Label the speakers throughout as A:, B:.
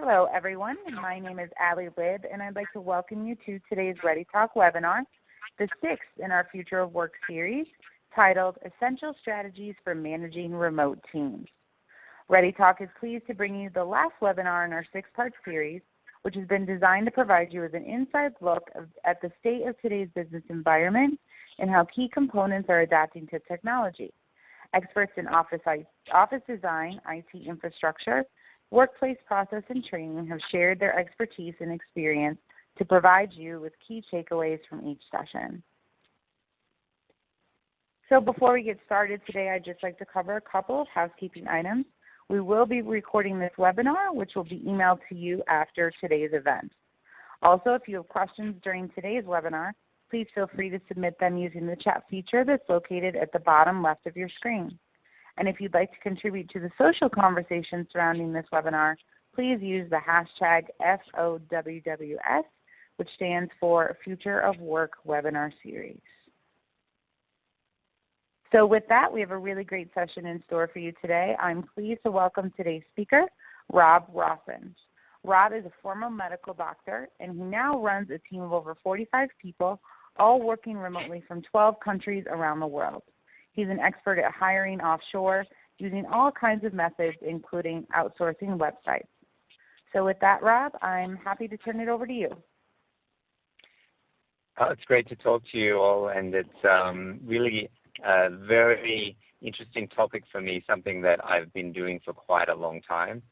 A: Hello, everyone. My name is Allie Libb, and I'd like to welcome you to today's ReadyTalk webinar, the sixth in our Future of Work series, titled Essential Strategies for Managing Remote Teams. ReadyTalk is pleased to bring you the last webinar in our six-part series, which has been designed to provide you with an inside look at the state of today's business environment and how key components are adapting to technology. Experts in office design, IT infrastructure, workplace process, and training have shared their expertise and experience to provide you with key takeaways from each session. So before we get started today, I'd just like to cover a couple of housekeeping items. We will be recording this webinar, which will be emailed to you after today's event. Also, if you have questions during today's webinar, please feel free to submit them using the chat feature that's located at the bottom left of your screen. And if you'd like to contribute to the social conversation surrounding this webinar, please use the hashtag FOWWS, which stands for Future of Work Webinar Series. So with that, we have a really great session in store for you today. I'm pleased to welcome today's speaker, Rob Rawson. Rob is a former medical doctor, and he now runs a team of over 45 people, all working remotely from 12 countries around the world. He's an expert at hiring offshore using all kinds of methods, including outsourcing websites. So with that, Rob, I'm happy to turn it over to you.
B: It's great to talk to you all, and it's really a very interesting topic for me, something that I've been doing for quite a long time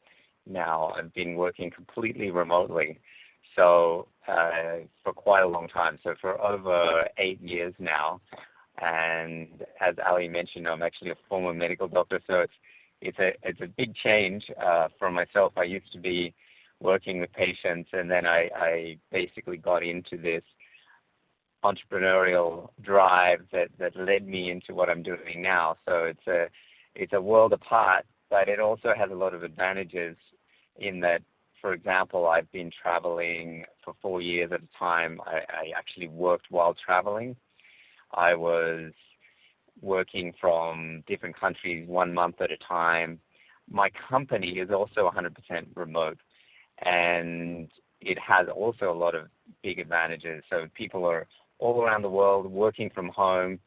B: now. I've been working completely remotely for quite a long time, so for over 8 years now. And as Ali mentioned, I'm actually a former medical doctor, so it's a big change for myself. I used to be working with patients, and then I basically got into this entrepreneurial drive that led me into what I'm doing now. So it's a world apart, but it also has a lot of advantages in that, for example, I've been traveling for 4 years at a time. I actually worked while traveling. I was working from different countries 1 month at a time. My company is also 100% remote, and it has also a lot of big advantages. So people are all around the world working from home.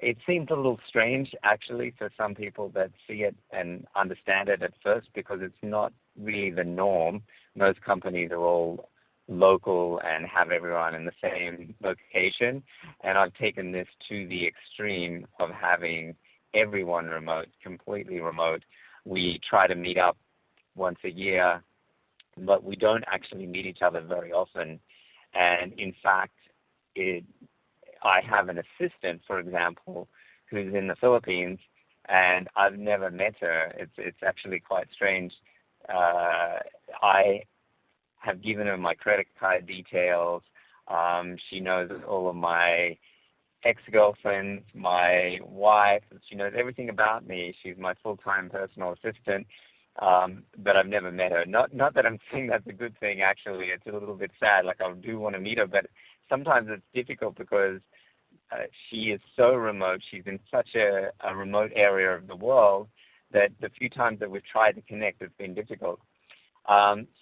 B: It seems a little strange, actually, for some people that see it and understand it at first, because it's not really the norm. Most companies are all local and have everyone in the same location, and I've taken this to the extreme of having everyone remote, completely remote. We try to meet up once a year, but we don't actually meet each other very often. And in fact, I have an assistant, for example, who's in the Philippines, and I've never met her. It's actually quite strange. I have given her my credit card details. She knows all of my ex-girlfriends, my wife. She knows everything about me. She's my full-time personal assistant, but I've never met her. Not that I'm saying that's a good thing, actually. It's a little bit sad. Like, I do want to meet her, but sometimes it's difficult because she is so remote. She's in such a remote area of the world that the few times that we've tried to connect, it's been difficult.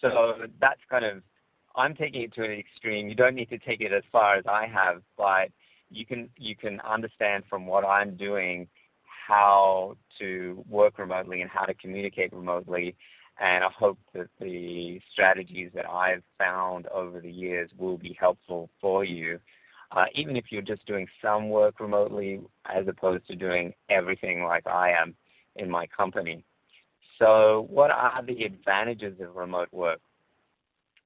B: So that's kind of, I'm taking it to an extreme. You don't need to take it as far as I have, but you can understand from what I'm doing how to work remotely and how to communicate remotely. And I hope that the strategies that I've found over the years will be helpful for you, even if you're just doing some work remotely as opposed to doing everything like I am in my company. So what are the advantages of remote work?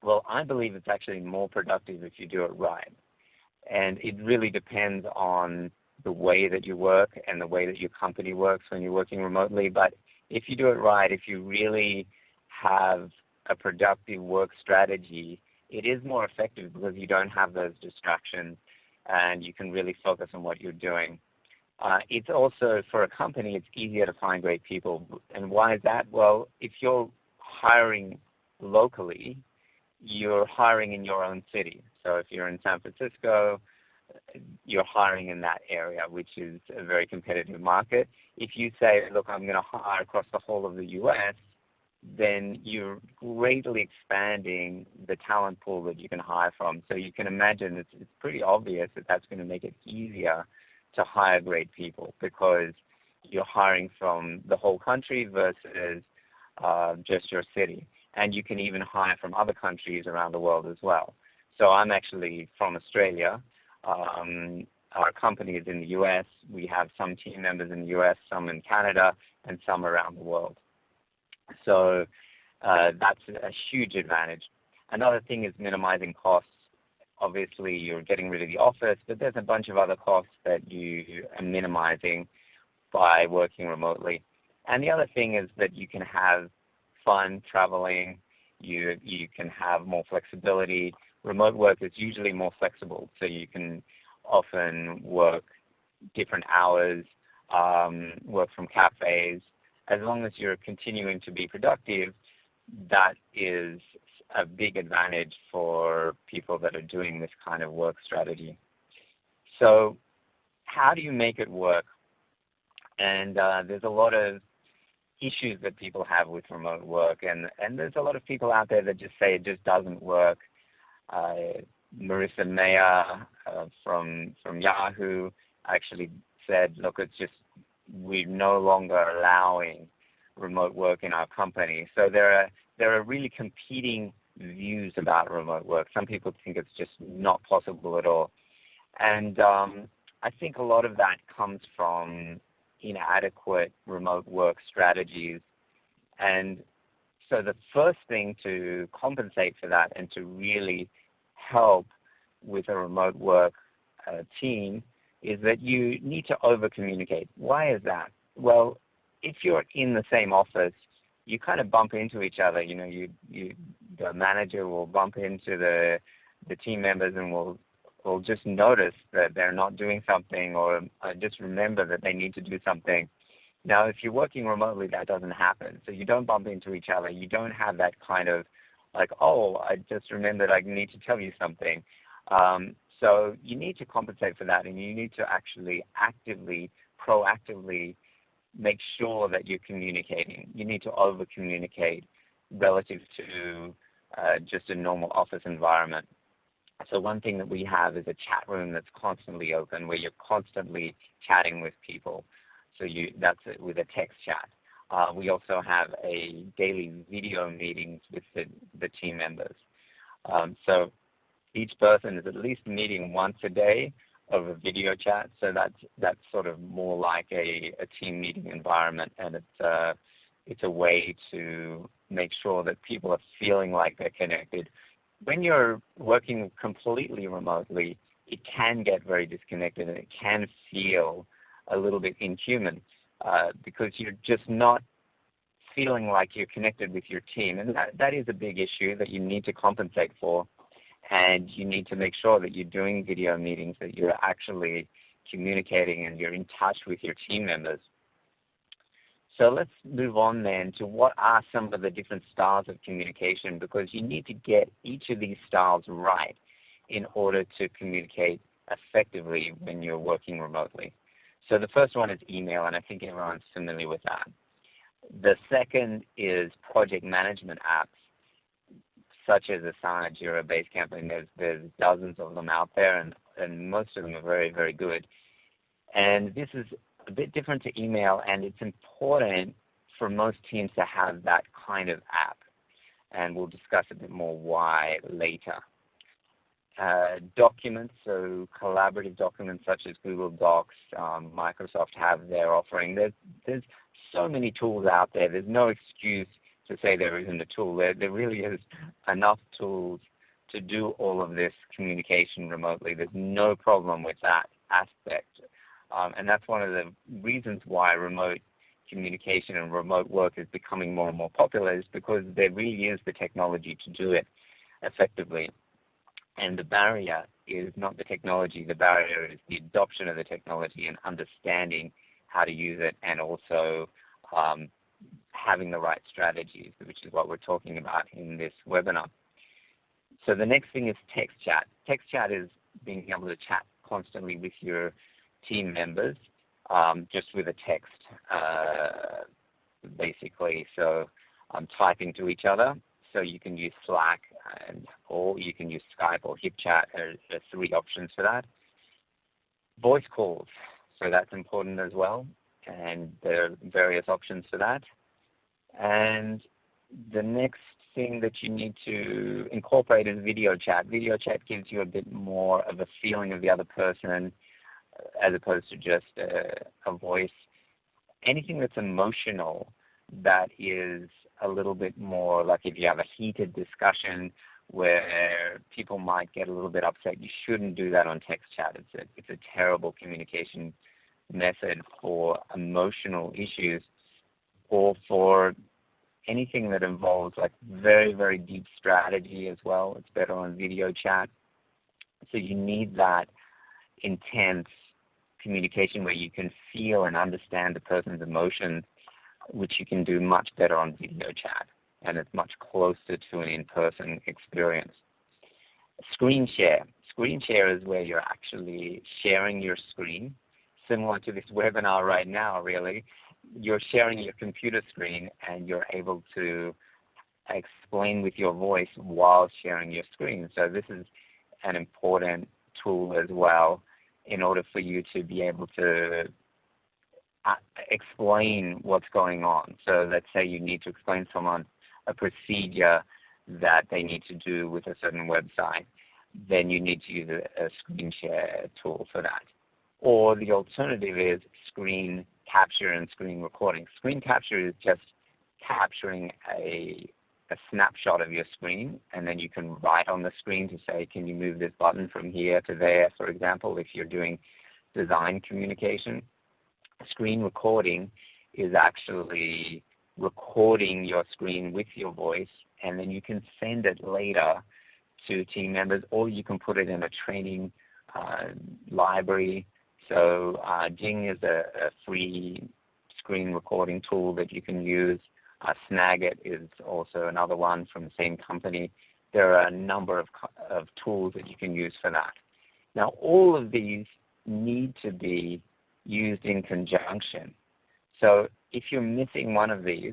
B: Well, I believe it's actually more productive if you do it right. And it really depends on the way that you work and the way that your company works when you're working remotely. But if you do it right, if you really have a productive work strategy, it is more effective because you don't have those distractions and you can really focus on what you're doing. It's also, for a company, it's easier to find great people. And why is that? Well, if you're hiring locally, you're hiring in your own city. So if you're in San Francisco, you're hiring in that area, which is a very competitive market. If you say, look, I'm going to hire across the whole of the U.S., then you're greatly expanding the talent pool that you can hire from. So you can imagine it's pretty obvious that that's going to make it easier to hire great people because you're hiring from the whole country versus just your city. And you can even hire from other countries around the world as well. So I'm actually from Australia. Our company is in the U.S. We have some team members in the U.S., some in Canada, and some around the world. So that's a huge advantage. Another thing is minimizing costs. Obviously, you're getting rid of the office, but there's a bunch of other costs that you are minimizing by working remotely. And the other thing is that you can have fun traveling. You can have more flexibility. Remote work is usually more flexible, so you can often work different hours, work from cafes. As long as you're continuing to be productive, that is a big advantage for people that are doing this kind of work strategy. So how do you make it work? And there's a lot of issues that people have with remote work, and there's a lot of people out there that just say it just doesn't work. Marissa Mayer from Yahoo actually said, look, it's just we're no longer allowing remote work in our company. So there are really competing views about remote work. Some people think it's just not possible at all. And I think a lot of that comes from inadequate remote work strategies. And so the first thing to compensate for that and to really help with a remote work team is that you need to over-communicate. Why is that? Well, if you're in the same office, you kind of bump into each other. You know, the manager will bump into the team members and will just notice that they're not doing something, or just remember that they need to do something. Now, if you're working remotely, that doesn't happen. So you don't bump into each other. You don't have that kind of like, oh, I just remembered I need to tell you something. So you need to compensate for that, and you need to actually actively, proactively make sure that you're communicating. You need to over-communicate relative to just a normal office environment. So one thing that we have is a chat room that's constantly open, where you're constantly chatting with people. So that's it, with a text chat. We also have a daily video meetings with the team members. So each person is at least meeting once a day of a video chat. So that's sort of more like a team meeting environment, and it's a way to make sure that people are feeling like they're connected. When you're working completely remotely, it can get very disconnected, and it can feel a little bit inhuman because you're just not feeling like you're connected with your team. And that is a big issue that you need to compensate for. And you need to make sure that you're doing video meetings, that you're actually communicating and you're in touch with your team members. So let's move on then to what are some of the different styles of communication, because you need to get each of these styles right in order to communicate effectively when you're working remotely. So the first one is email, and I think everyone's familiar with that. The second is project management apps, such as Asana, Jira, Basecamp, and there's dozens of them out there, and most of them are very, very good. And this is a bit different to email, and it's important for most teams to have that kind of app. And we'll discuss a bit more why later. Documents, so collaborative documents such as Google Docs, Microsoft have their offering. There's so many tools out there. There's no excuse to say there isn't a tool. There really is enough tools to do all of this communication remotely. There's no problem with that aspect. And that's one of the reasons why remote communication and remote work is becoming more and more popular, is because there really is the technology to do it effectively. And the barrier is not the technology. The barrier is the adoption of the technology and understanding how to use it, and also having the right strategies, which is what we're talking about in this webinar. So the next thing is text chat. Text chat is being able to chat constantly with your team members, just with a text, basically. So typing to each other. So you can use Slack or you can use Skype or HipChat. There are 3 options for that. Voice calls, so that's important as well, and there are various options for that. And the next thing that you need to incorporate is video chat. Video chat gives you a bit more of a feeling of the other person as opposed to just a voice. Anything that's emotional, that is a little bit more like if you have a heated discussion where people might get a little bit upset, you shouldn't do that on text chat. It's a terrible communication method for emotional issues or for anything that involves like very, very deep strategy as well. It's better on video chat. So you need that intense communication where you can feel and understand the person's emotions, which you can do much better on video chat, and it's much closer to an in-person experience. Screen share. Screen share is where you're actually sharing your screen, similar to this webinar right now, really. You're sharing your computer screen and you're able to explain with your voice while sharing your screen. So this is an important tool as well in order for you to be able to explain what's going on. So let's say you need to explain to someone a procedure that they need to do with a certain website, then you need to use a screen share tool for that. Or the alternative is screen capture and screen recording. Screen capture is just capturing a snapshot of your screen, and then you can write on the screen to say, can you move this button from here to there, for example, if you're doing design communication. Screen recording is actually recording your screen with your voice, and then you can send it later to team members, or you can put it in a training library. So Jing is a free screen recording tool that you can use. Snagit is also another one from the same company. There are a number of tools that you can use for that. Now, all of these need to be used in conjunction. So if you're missing one of these,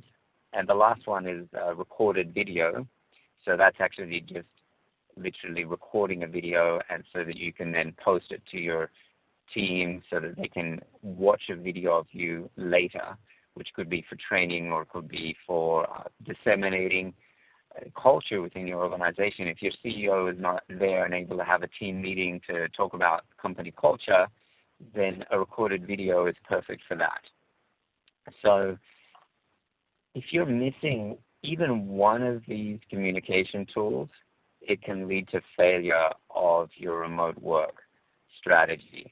B: and the last one is recorded video, so that's actually just literally recording a video, and so that you can then post it to your team so that they can watch a video of you later, which could be for training or it could be for disseminating culture within your organization. If your CEO is not there and able to have a team meeting to talk about company culture, then a recorded video is perfect for that. So if you're missing even one of these communication tools, it can lead to failure of your remote work strategy,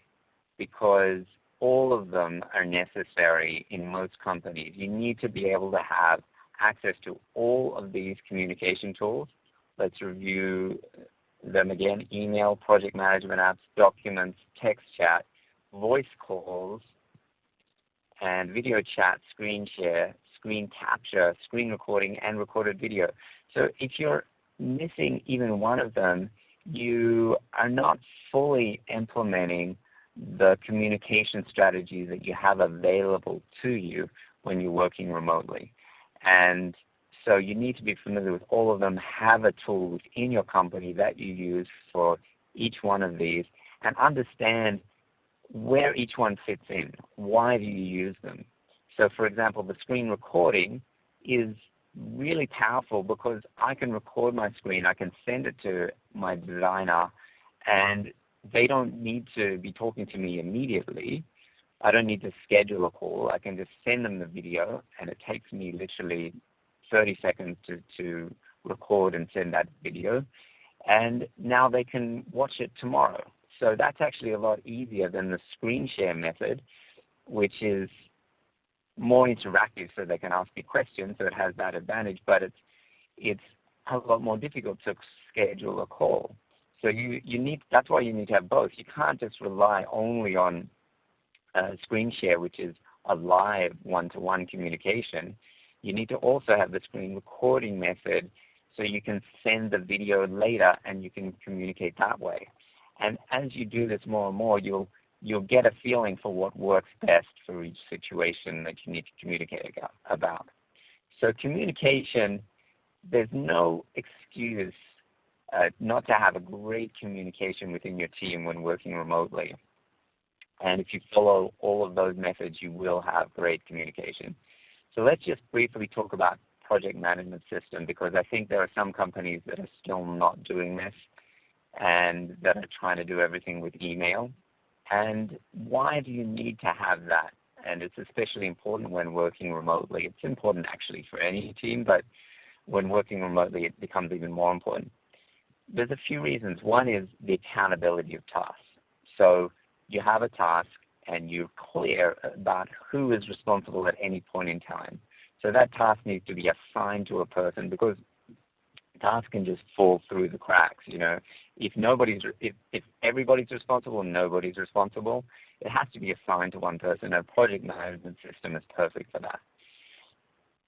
B: because all of them are necessary in most companies. You need to be able to have access to all of these communication tools. Let's review them again: email, project management apps, documents, text chat, voice calls, and video chat, screen share, screen capture, screen recording, and recorded video. So if you're missing even one of them, you are not fully implementing the communication strategies that you have available to you when you're working remotely. And so you need to be familiar with all of them, have a tool within your company that you use for each one of these, and understand where each one fits in. Why do you use them? So for example, the screen recording is really powerful because I can record my screen, I can send it to my designer, and they don't need to be talking to me immediately. I don't need to schedule a call. I can just send them the video, and it takes me literally 30 seconds to record and send that video. And now they can watch it tomorrow. So that's actually a lot easier than the screen share method, which is more interactive, so they can ask me questions, so it has that advantage, but it's a lot more difficult to schedule a call. So that's why you need to have both. You can't just rely only on screen share, which is a live one-to-one communication. You need to also have the screen recording method so you can send the video later and you can communicate that way. And as you do this more and more, you'll get a feeling for what works best for each situation that you need to communicate about. So communication, there's no excuse not to have a great communication within your team when working remotely. And if you follow all of those methods, you will have great communication. So let's just briefly talk about project management system, because I think there are some companies that are still not doing this and that are trying to do everything with email. And why do you need to have that? And it's especially important when working remotely. It's important actually for any team, but when working remotely, it becomes even more important. There's a few reasons. One is the accountability of tasks. So you have a task and you're clear about who is responsible at any point in time. So that task needs to be assigned to a person, because tasks can just fall through the cracks. If everybody's responsible, nobody's responsible. It has to be assigned to one person. A project management system is perfect for that.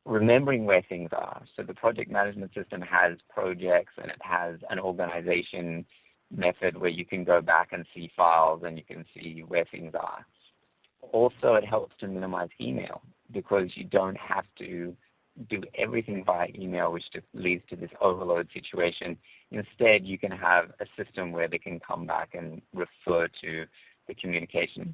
B: Remembering where things are. So the project management system has projects, and it has an organization method where you can go back and see files and you can see where things are. Also, it helps to minimize email, because you don't have to do everything via email, which just leads to this overload situation. Instead, you can have a system where they can come back and refer to the communication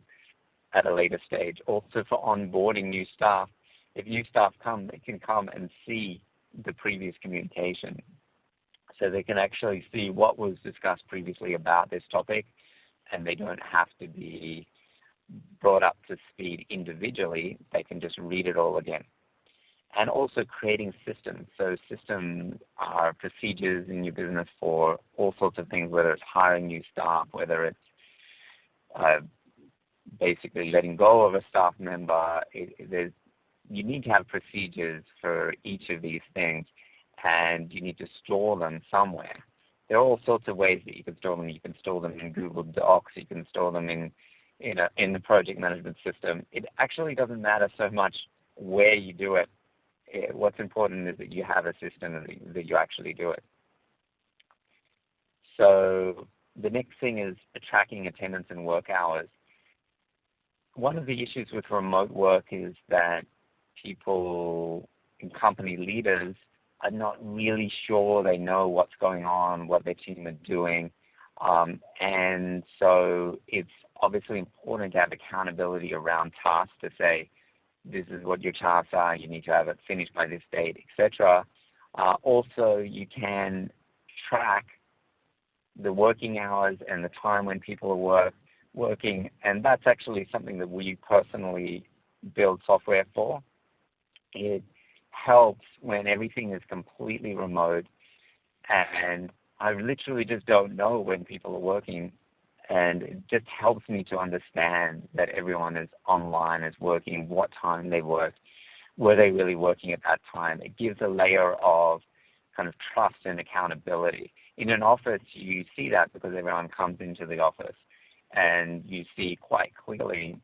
B: at a later stage. Also, for onboarding new staff, if new staff come, they can come and see the previous communication. So they can actually see what was discussed previously about this topic, and they don't have to be brought up to speed individually. They can just read it all again. And also creating systems. So systems are procedures in your business for all sorts of things, whether it's hiring new staff, whether it's basically letting go of a staff member. You need to have procedures for each of these things, and you need to store them somewhere. There are all sorts of ways that you can store them. You can store them in Google Docs. You can store them in the project management system. It actually doesn't matter so much where you do it. What's important is that you have a system that you actually do it. So the next thing is tracking attendance and work hours. One of the issues with remote work is that people and company leaders are not really sure they know what's going on, what their team are doing. And so it's obviously important to have accountability around tasks, to say, this is what your tasks are, you need to have it finished by this date, etc. Also, you can track the working hours and the time when people are working, and that's actually something that we personally build software for. It helps when everything is completely remote, and I literally just don't know when people are working, and it just helps me to understand that everyone is online, is working, what time they worked, were they really working at that time. It gives a layer of kind of trust and accountability. In an office, you see that because everyone comes into the office, and you see quite clearly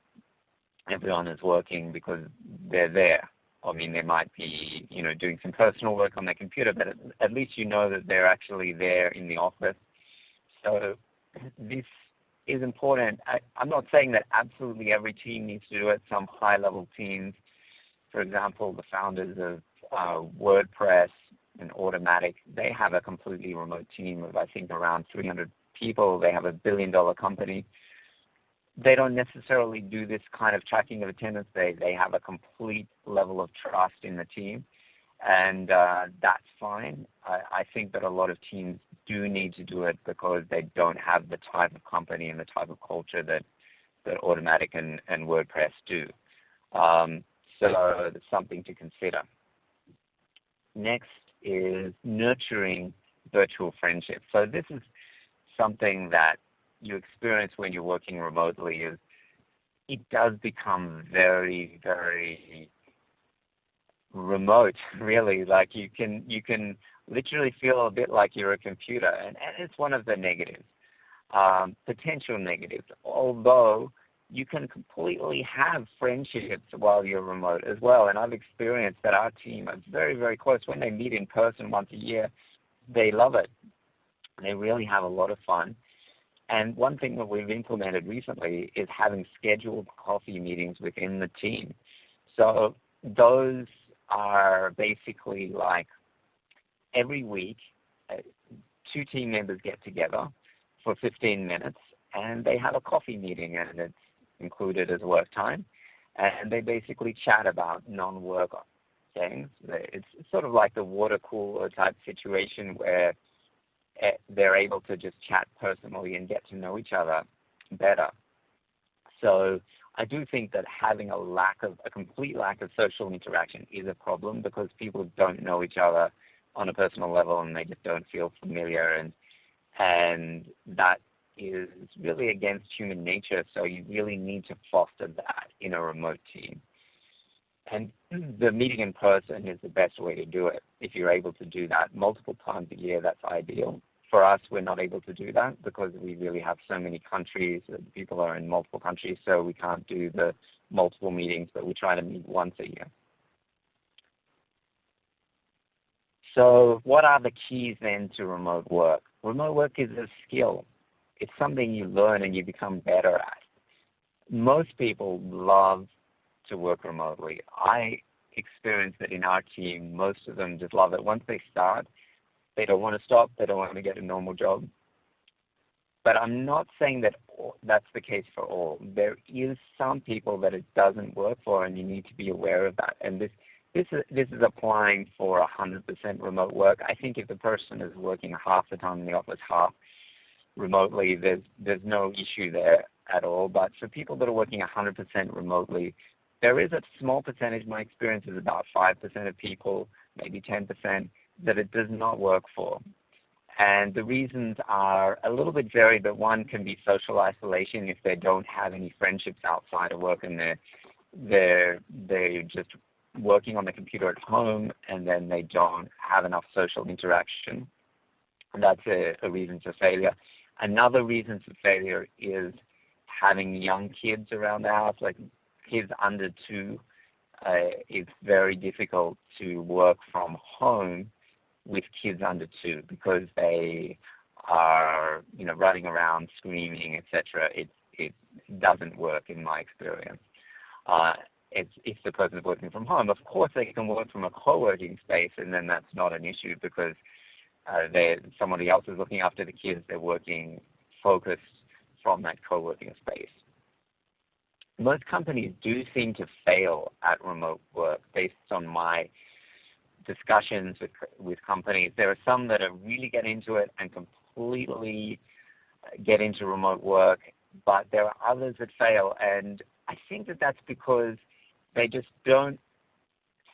B: everyone is working because they're there. I mean, they might be, doing some personal work on their computer, but at least you know that they're actually there in the office. So this is important. I'm not saying that absolutely every team needs to do it. Some high-level teams, for example, the founders of WordPress and Automatic, they have a completely remote team of, I think, around 300 people. They have a billion-dollar company. They don't necessarily do this kind of tracking of attendance. They have a complete level of trust in the team, and that's fine. I think that a lot of teams do need to do it because they don't have the type of company and the type of culture that Automatic and WordPress do. So it's something to consider. Next is nurturing virtual friendships. So this is something that you experience when you're working remotely. Is it does become very, very remote, really. Like you can literally feel a bit like you're a computer, and it's one of the negatives, potential negatives. Although you can completely have friendships while you're remote as well. And I've experienced that our team are very, very close. When they meet in person once a year, they love it. They really have a lot of fun. And one thing that we've implemented recently is having scheduled coffee meetings within the team. So those are basically like every week, 2 team members get together for 15 minutes and they have a coffee meeting, and it's included as work time. And they basically chat about non-work things. It's sort of like the water cooler type situation where they're able to just chat personally and get to know each other better. So I do think that having a complete lack of social interaction is a problem, because people don't know each other on a personal level and they just don't feel familiar, and that is really against human nature. So you really need to foster that in a remote team. And the meeting in person is the best way to do it. If you're able to do that multiple times a year, that's ideal. For us, we're not able to do that because we really have so many countries. People are in multiple countries, so we can't do the multiple meetings, but we try to meet once a year. So what are the keys then to remote work? Remote work is a skill. It's something you learn and you become better at. Most people love to work remotely. I experienced that in our team. Most of them just love it. Once they start, they don't want to stop. They don't want to get a normal job. But I'm not saying that that's the case for all. There is some people that it doesn't work for, and you need to be aware of that. And this is applying for 100% remote work. I think if the person is working half the time in the office, half remotely, there's no issue there at all. But for people that are working 100% remotely, there is a small percentage, my experience is about 5% of people, maybe 10%, that it does not work for. And the reasons are a little bit varied, but one can be social isolation if they don't have any friendships outside of work and they're just working on the computer at home, and then they don't have enough social interaction. And that's a reason for failure. Another reason for failure is having young kids around the house, like kids under 2. It's very difficult to work from home with kids under 2 because they are, running around, screaming, etc. It doesn't work in my experience. If the person is working from home, of course they can work from a co-working space, and then that's not an issue because somebody else is looking after the kids. They're working focused from that co-working space. Most companies do seem to fail at remote work based on my discussions with companies. There are some that really get into it and completely get into remote work, but there are others that fail, and I think that that's because they just don't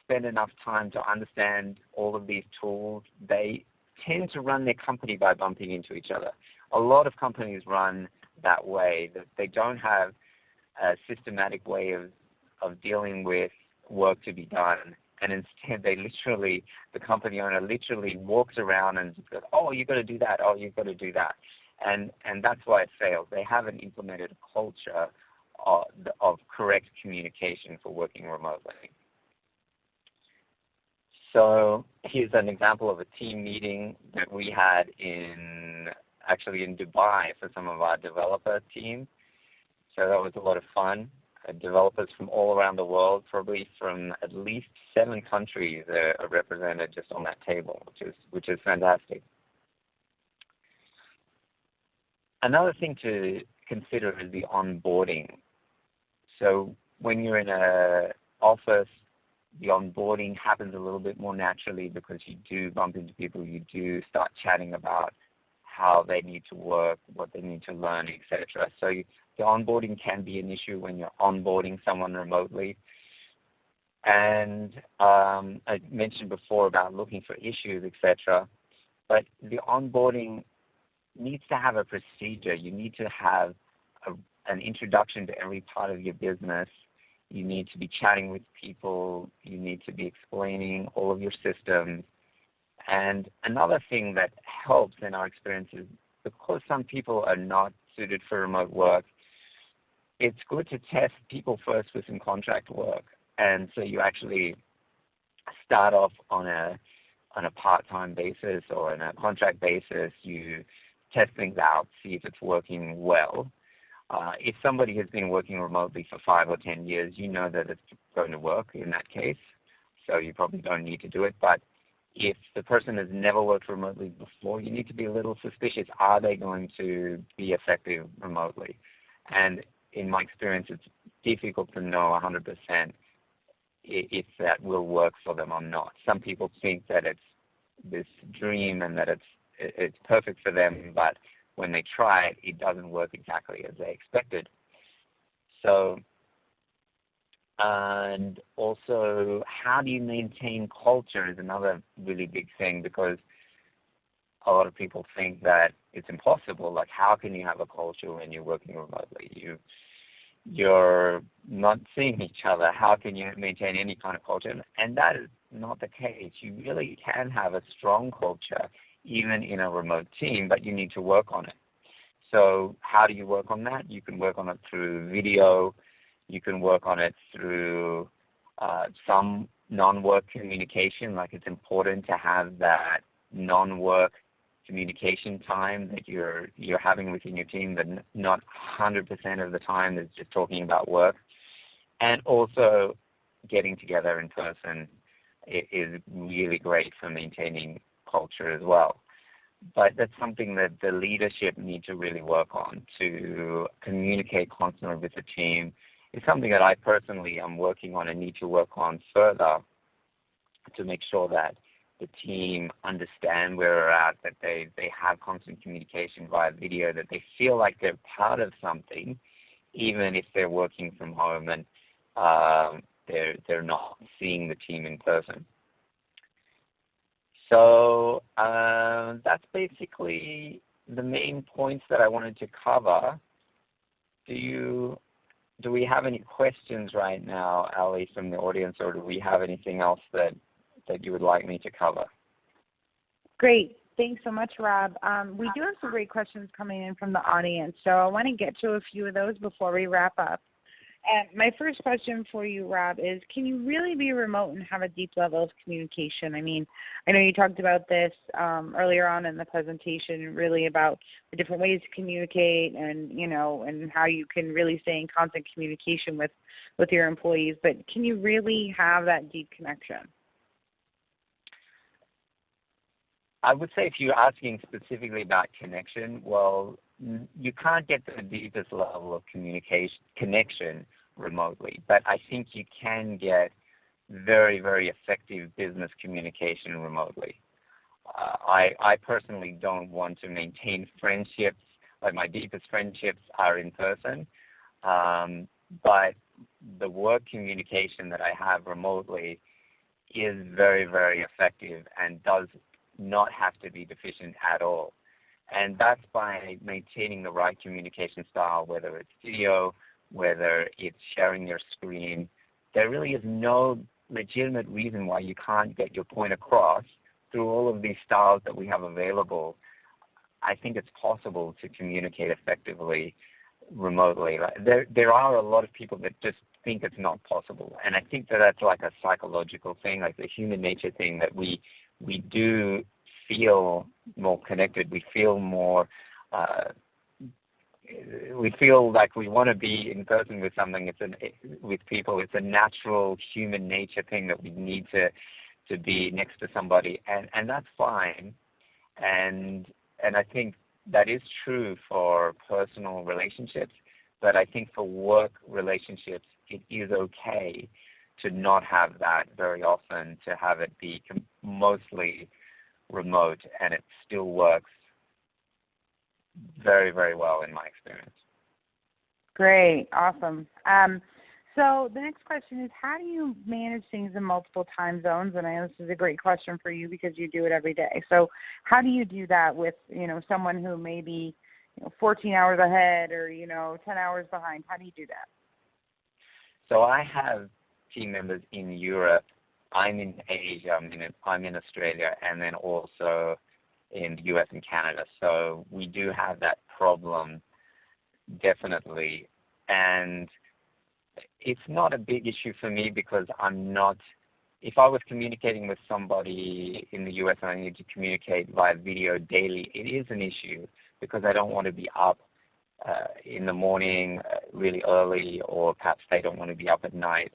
B: spend enough time to understand all of these tools. They tend to run their company by bumping into each other. A lot of companies run that way, that they don't have a systematic way of dealing with work to be done. And instead, the company owner literally walks around and just goes, oh, you've got to do that. Oh, you've got to do that. And that's why it fails. They haven't implemented a culture of correct communication for working remotely. So here's an example of a team meeting that we had actually in Dubai for some of our developer team. So that was a lot of fun. Developers from all around the world, probably from at least 7 countries are represented just on that table, which is fantastic. Another thing to consider is the onboarding. So when you're in an office, the onboarding happens a little bit more naturally because you do bump into people, you do start chatting about how they need to work, what they need to learn, etc. So the onboarding can be an issue when you're onboarding someone remotely. And I mentioned before about looking for issues, etc. But the onboarding needs to have a procedure. You need to have an introduction to every part of your business. You need to be chatting with people. You need to be explaining all of your systems. And another thing that helps in our experience is because some people are not suited for remote work, it's good to test people first with some contract work. And so you actually start off on a part-time basis or on a contract basis. You test things out, see if it's working well. If somebody has been working remotely for 5 or 10 years, you know that it's going to work in that case. so you probably don't need to do it. But if the person has never worked remotely before, you need to be a little suspicious. Are they going to be effective remotely? And in my experience, it's difficult to know 100% if that will work for them or not. Some people think that it's this dream and that it's perfect for them, but when they try it, it doesn't work exactly as they expected. So, and also, how do you maintain culture is another really big thing, because a lot of people think that it's impossible. Like, how can you have a culture when you're working remotely? You're not seeing each other. How can you maintain any kind of culture? And that is not the case. You really can have a strong culture even in a remote team, but you need to work on it. So how do you work on that? You can work on it through video. You can work on it through some non-work communication. Like, it's important to have that non-work communication time that you're having within your team, that not 100% of the time is just talking about work. And also, getting together in person is really great for maintaining culture as well. But that's something that the leadership need to really work on, to communicate constantly with the team. It's something that I personally am working on and need to work on further, to make sure that the team understand where we're at, that they have constant communication via video, that they feel like they're part of something, even if they're working from home and they're not seeing the team in person. So that's basically the main points that I wanted to cover. Do we have any questions right now, Ali, from the audience, or do we have anything else that you would like me to cover?
A: Great. Thanks so much, Rob. We do have some great questions coming in from the audience, so I want to get to a few of those before we wrap up. And my first question for you, Rob, is can you really be remote and have a deep level of communication? I mean, I know you talked about this earlier on in the presentation, really about the different ways to communicate and, and how you can really stay in constant communication with your employees. But can you really have that deep connection?
B: I would say, if you're asking specifically about connection, well, you can't get to the deepest level of connection remotely, but I think you can get very, very effective business communication remotely. I personally don't want to maintain friendships, like my deepest friendships are in person, but the work communication that I have remotely is very, very effective and does not have to be deficient at all. And that's by maintaining the right communication style, whether it's video, whether it's sharing your screen. There really is no legitimate reason why you can't get your point across through all of these styles that we have available. I think it's possible to communicate effectively remotely. There are a lot of people that just think it's not possible. And I think that that's like a psychological thing, like the human nature thing, that we do feel more connected. We feel more, we feel like we want to be in person with something. With people. It's a natural human nature thing that we need to be next to somebody, and that's fine. And I think that is true for personal relationships, but I think for work relationships, it is okay to not have that very often, to have it be mostly remote, and it still works very, very well in my experience.
A: Great. Awesome. So the next question is, how do you manage things in multiple time zones? And I know this is a great question for you because you do it every day. So how do you do that with, someone who may be 14 hours ahead or, 10 hours behind? How do you do that?
B: So I have team members in Europe. I'm in Asia, I'm in Australia, and then also in the US and Canada. So we do have that problem, definitely. And it's not a big issue for me because if I was communicating with somebody in the US and I need to communicate via video daily, it is an issue because I don't want to be up in the morning really early, or perhaps they don't want to be up at night.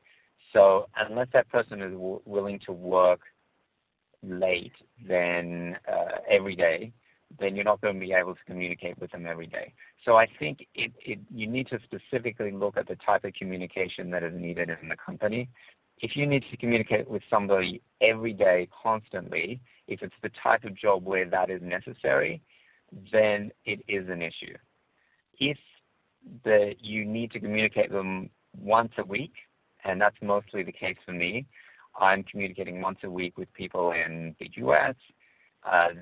B: So unless that person is willing to work late then every day, then you're not going to be able to communicate with them every day. So I think you need to specifically look at the type of communication that is needed in the company. If you need to communicate with somebody every day, constantly, if it's the type of job where that is necessary, then it is an issue. If you need to communicate with them once a week, and that's mostly the case for me, I'm communicating once a week with people in the US,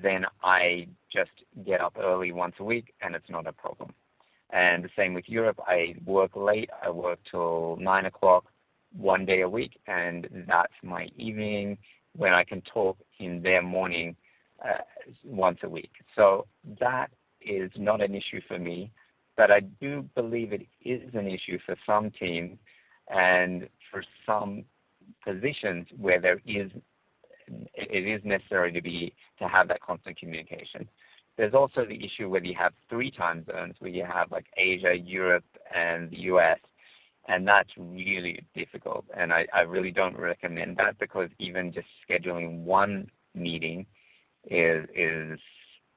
B: then I just get up early once a week and it's not a problem. And the same with Europe. I work late. I work till 9 o'clock one day a week, and that's my evening when I can talk in their morning once a week. So that is not an issue for me, but I do believe it is an issue for some teams and for some positions where it is necessary to have that constant communication. There's also the issue where you have 3 time zones, where you have like Asia, Europe, and the US, and that's really difficult. And I really don't recommend that, because even just scheduling one meeting is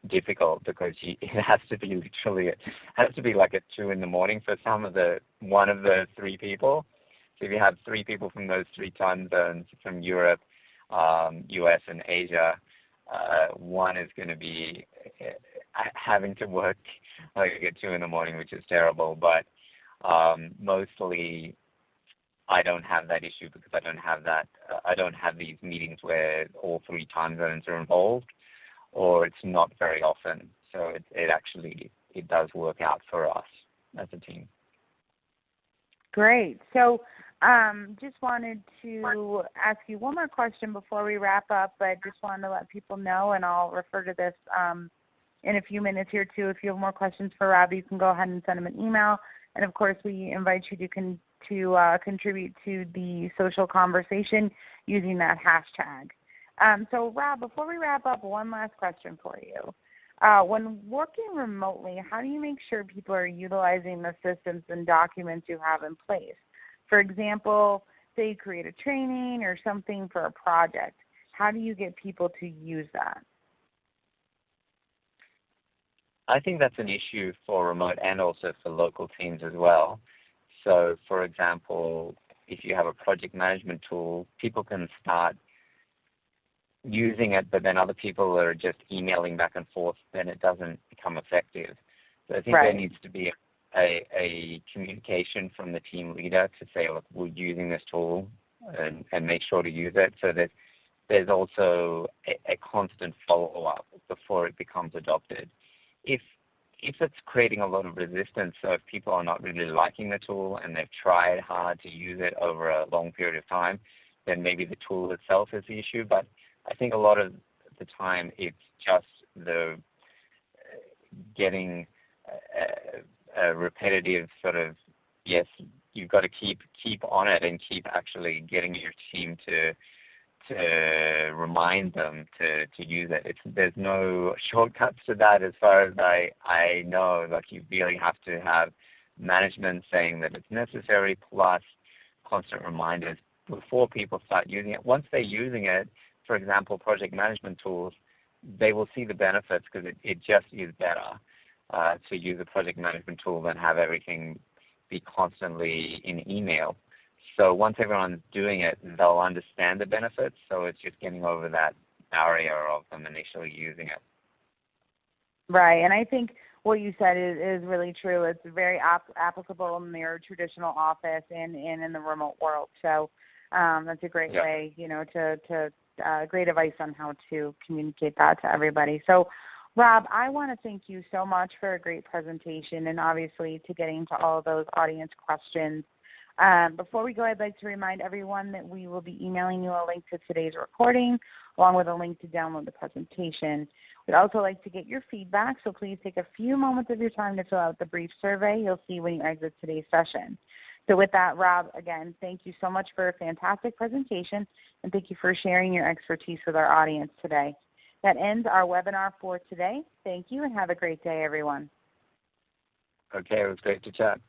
B: difficult, because it has to be like at 2 in the morning for one of the 3 people. So if you have 3 people from those 3 time zones, from Europe, US, and Asia, one is going to be having to work like at 2 in the morning, which is terrible. But mostly I don't have that issue, because I don't have these meetings where all 3 time zones are involved, or it's not very often. So it does work out for us as a team.
A: Great. So just wanted to ask you one more question before we wrap up, but just wanted to let people know, and I'll refer to this in a few minutes here too. If you have more questions for Rob, you can go ahead and send him an email. And of course, we invite you to contribute to the social conversation using that hashtag. So Rob, before we wrap up, one last question for you. When working remotely, how do you make sure people are utilizing the systems and documents you have in place? For example, say you create a training or something for a project. How do you get people to use that?
B: I think that's an issue for remote and also for local teams as well. So, for example, if you have a project management tool, people can start using it, but then other people are just emailing back and forth, then it doesn't become effective. So I think there needs to be a communication from the team leader to say, look, we're using this tool, and make sure to use it. So that there's also a constant follow-up before it becomes adopted. If it's creating a lot of resistance, so if people are not really liking the tool and they've tried hard to use it over a long period of time, then maybe the tool itself is the issue. But I think a lot of the time it's just the getting a repetitive sort of, yes, you've got to keep on it and keep actually getting your team to remind them to use it. There's no shortcuts to that as far as I know. Like, you really have to have management saying that it's necessary, plus constant reminders before people start using it. Once they're using it, for example, project management tools, they will see the benefits, because it just is better to use a project management tool than have everything be constantly in email. So once everyone's doing it, they'll understand the benefits. So it's just getting over that barrier of them initially using it.
A: Right, and I think what you said is really true. It's very applicable in your traditional office and in the remote world. So that's a great way, to great advice on how to communicate that to everybody. So, Rob, I want to thank you so much for a great presentation, and obviously to getting to all of those audience questions. Before we go, I'd like to remind everyone that we will be emailing you a link to today's recording, along with a link to download the presentation. We'd also like to get your feedback, so please take a few moments of your time to fill out the brief survey you'll see when you exit today's session. So with that, Rob, again, thank you so much for a fantastic presentation, and thank you for sharing your expertise with our audience today. That ends our webinar for today. Thank you, and have a great day, everyone.
B: Okay, it was great to chat.